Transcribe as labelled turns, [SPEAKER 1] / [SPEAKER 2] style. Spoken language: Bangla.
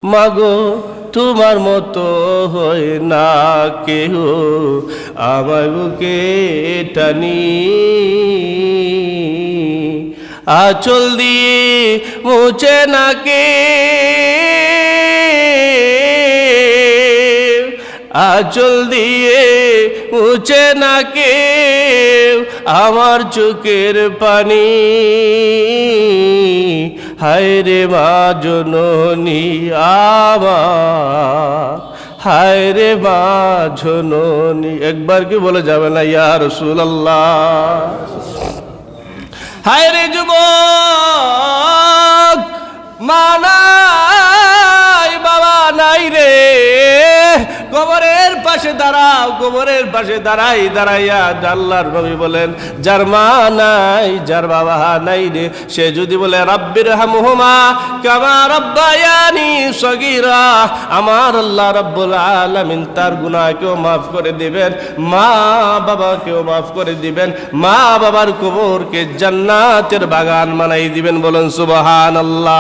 [SPEAKER 1] মাগো তোমার মতো হয় না কেহ আমার বুকে টানি, আঁচল দিয়ে মুছে না কে, আঁচল দিয়ে মুছে না কে আমার চোখের পানি। হায় রে মা জননী আমার, হায় রে মা জননী। একবার কি বলে যাবে না ইয়া রাসূলুল্লাহ? হায় রে যুবক, মা নাই বাবা নাই রে, কবরের পাশে দাঁড়াও, কবরের পাশে দাঁড়াইয়া আল্লাহর নবী বলেন যার মা নাই, যার বাবা নাই রে, সে যদি বলে রাব্বির হামহুমা কামা রাব্বায়ানি সগীরা, আমার আল্লাহ রাব্বুল আলামিন তার গুনাহকেও মাফ করে দিবেন, মা বাবাকেও মাফ করে দিবেন, মা বাবার কবরকে জান্নাতের বাগান বানাই দিবেন। বলেন সুবহানাল্লাহ।